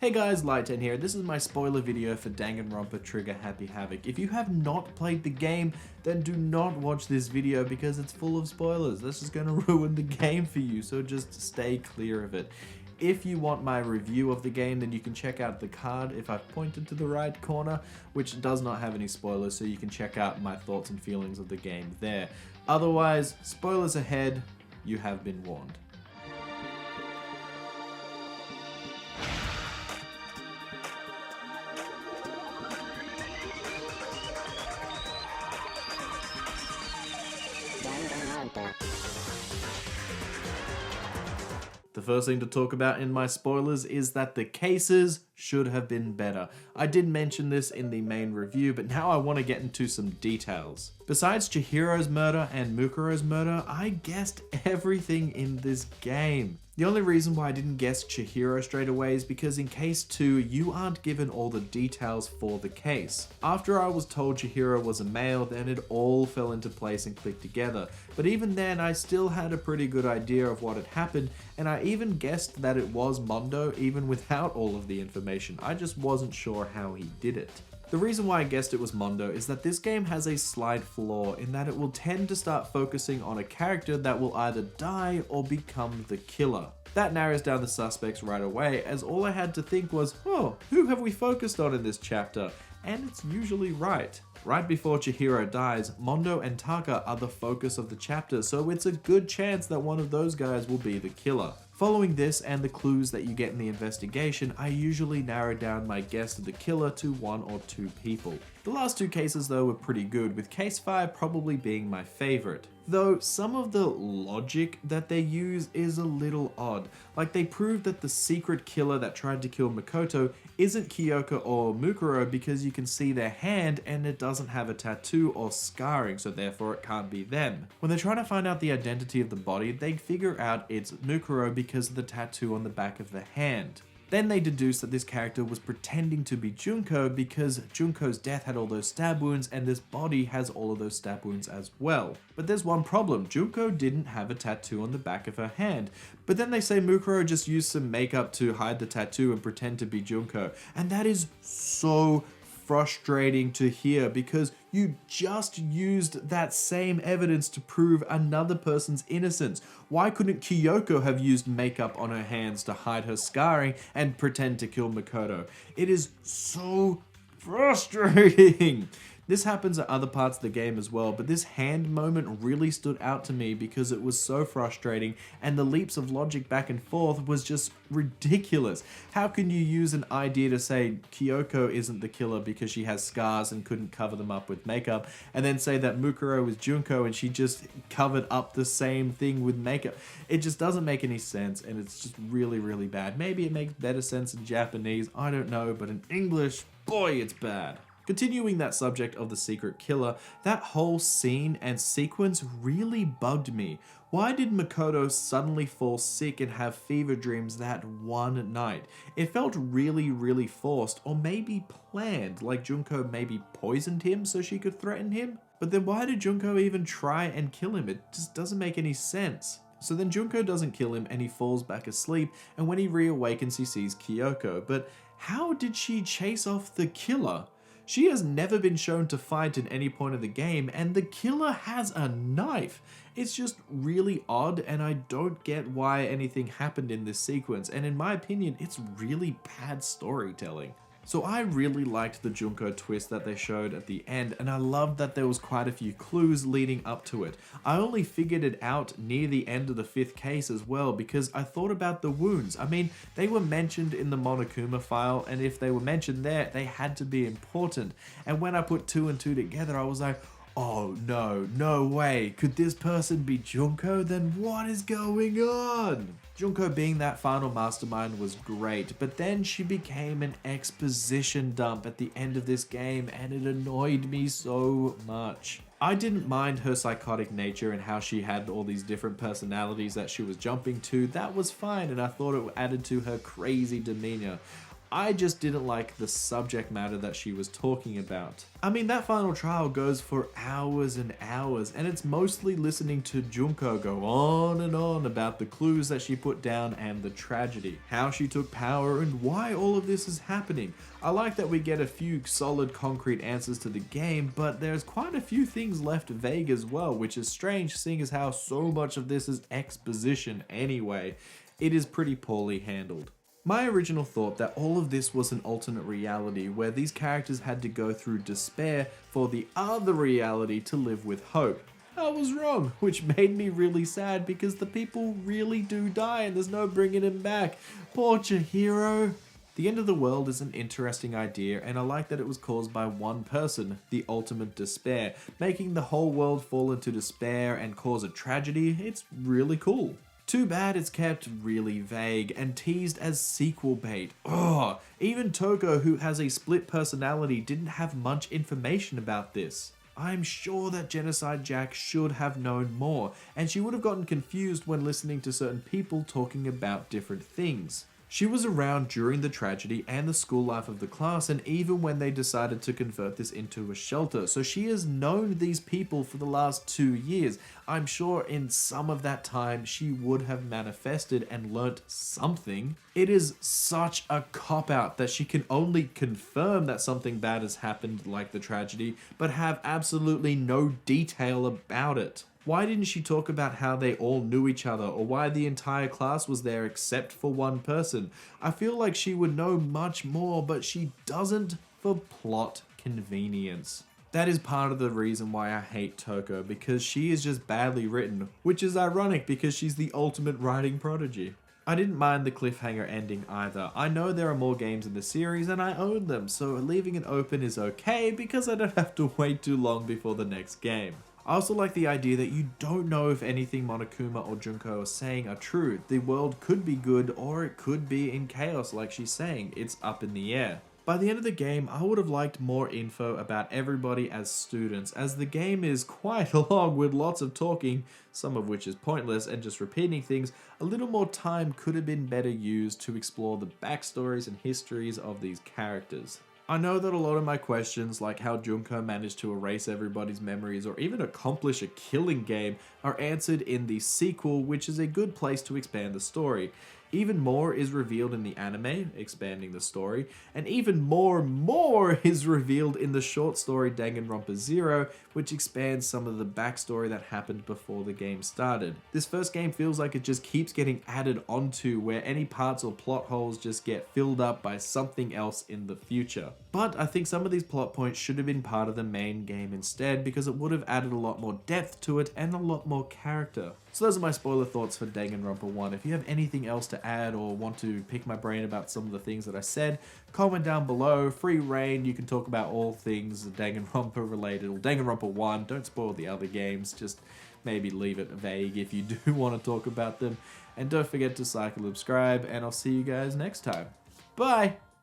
Hey guys, Light10 here. This is my spoiler video for Danganronpa Trigger Happy Havoc. If you have not played the game, then do not watch this video because it's full of spoilers. This is going to ruin the game for you, so just stay clear of it. If you want my review of the game, then you can check out the card if I've pointed to the right corner, which does not have any spoilers, so you can check out my thoughts and feelings of the game there. Otherwise, spoilers ahead, you have been warned. The first thing to talk about in my spoilers is that the cases should have been better. I did mention this in the main review, but now I want to get into some details. Besides Chihiro's murder and Mukuro's murder, I guessed everything in this game. The only reason why I didn't guess Chihiro straight away is because in case 2, you aren't given all the details for the case. After I was told Chihiro was a male, then it all fell into place and clicked together. But even then, I still had a pretty good idea of what had happened, and I even guessed that it was Mondo even without all of the information. I just wasn't sure how he did it. The reason why I guessed it was Mondo is that this game has a slight flaw in that it will tend to start focusing on a character that will either die or become the killer. That narrows down the suspects right away, as all I had to think was, oh, who have we focused on in this chapter? And it's usually right. Right before Chihiro dies, Mondo and Taka are the focus of the chapter, so it's a good chance that one of those guys will be the killer. Following this and the clues that you get in the investigation, I usually narrow down my guess of the killer to 1 or 2 people. The last 2 cases though were pretty good, with case 5 probably being my favorite. Though some of the logic that they use is a little odd. Like they proved that the secret killer that tried to kill Makoto isn't Kyoko or Mukuro because you can see their hand and it doesn't have a tattoo or scarring, so therefore it can't be them. When they're trying to find out the identity of the body, they figure out it's Mukuro because of the tattoo on the back of the hand. Then they deduce that this character was pretending to be Junko because Junko's death had all those stab wounds and this body has all of those stab wounds as well. But there's one problem, Junko didn't have a tattoo on the back of her hand. But then they say Mukuro just used some makeup to hide the tattoo and pretend to be Junko. And that is so frustrating to hear because you just used that same evidence to prove another person's innocence. Why couldn't Kyoko have used makeup on her hands to hide her scarring and pretend to kill Makoto? It is so frustrating. This happens at other parts of the game as well, but this hand moment really stood out to me because it was so frustrating and the leaps of logic back and forth was just ridiculous. How can you use an idea to say Kyoko isn't the killer because she has scars and couldn't cover them up with makeup, and then say that Mukuro is Junko and she just covered up the same thing with makeup? It just doesn't make any sense and it's just really, really bad. Maybe it makes better sense in Japanese, I don't know, but in English, boy, it's bad. Continuing that subject of the secret killer, that whole scene and sequence really bugged me. Why did Makoto suddenly fall sick and have fever dreams that one night? It felt really, really forced, or maybe planned, like Junko maybe poisoned him so she could threaten him? But then why did Junko even try and kill him? It just doesn't make any sense. So then Junko doesn't kill him and he falls back asleep, and when he reawakens he sees Kyoko. But how did she chase off the killer? She has never been shown to fight at any point of the game, and the killer has a knife. It's just really odd, and I don't get why anything happened in this sequence, and in my opinion, it's really bad storytelling. So I really liked the Junko twist that they showed at the end, and I loved that there was quite a few clues leading up to it. I only figured it out near the end of the 5th case as well, because I thought about the wounds. I mean, they were mentioned in the Monokuma file, and if they were mentioned there, they had to be important. And when I put 2 and 2 together, I was like, oh no way, could this person be Junko? Then what is going on? Junko being that final mastermind was great, but then she became an exposition dump at the end of this game and it annoyed me so much. I didn't mind her psychotic nature and how she had all these different personalities that she was jumping to. That was fine and I thought it added to her crazy demeanor. I just didn't like the subject matter that she was talking about. I mean, that final trial goes for hours and hours, and it's mostly listening to Junko go on and on about the clues that she put down and the tragedy, how she took power, and why all of this is happening. I like that we get a few solid concrete answers to the game, but there's quite a few things left vague as well, which is strange seeing as how so much of this is exposition anyway. It is pretty poorly handled. My original thought that all of this was an alternate reality where these characters had to go through despair for the other reality to live with hope. I was wrong, which made me really sad because the people really do die and there's no bringing him back. Poor Chihiro. The end of the world is an interesting idea, and I like that it was caused by one person, the ultimate despair. Making the whole world fall into despair and cause a tragedy, it's really cool. Too bad it's kept really vague and teased as sequel bait. Ugh, even Toko, who has a split personality, didn't have much information about this. I'm sure that Genocide Jack should have known more, and she would have gotten confused when listening to certain people talking about different things. She was around during the tragedy and the school life of the class, and even when they decided to convert this into a shelter, so she has known these people for the last 2 years. I'm sure in some of that time she would have manifested and learnt something. It is such a cop-out that she can only confirm that something bad has happened like the tragedy, but have absolutely no detail about it. Why didn't she talk about how they all knew each other or why the entire class was there except for one person? I feel like she would know much more, but she doesn't for plot convenience. That is part of the reason why I hate Toko, because she is just badly written, which is ironic because she's the ultimate writing prodigy. I didn't mind the cliffhanger ending either. I know there are more games in the series and I own them, so leaving it open is okay because I don't have to wait too long before the next game. I also like the idea that you don't know if anything Monokuma or Junko are saying are true. The world could be good or it could be in chaos like she's saying. It's up in the air. By the end of the game, I would have liked more info about everybody as students, as the game is quite long with lots of talking, some of which is pointless and just repeating things. A little more time could have been better used to explore the backstories and histories of these characters. I know that a lot of my questions, like how Junko managed to erase everybody's memories or even accomplish a killing game, are answered in the sequel, which is a good place to expand the story. Even more is revealed in the anime, expanding the story, and even more is revealed in the short story Danganronpa Zero, which expands some of the backstory that happened before the game started. This first game feels like it just keeps getting added onto, where any parts or plot holes just get filled up by something else in the future. But I think some of these plot points should have been part of the main game instead, because it would have added a lot more depth to it and a lot more character. So those are my spoiler thoughts for Danganronpa 1. If you have anything else to add or want to pick my brain about some of the things that I said, comment down below. Free reign, you can talk about all things Danganronpa related, or Danganronpa 1. Don't spoil the other games, just maybe leave it vague if you do want to talk about them. And don't forget to like and subscribe, and I'll see you guys next time. Bye!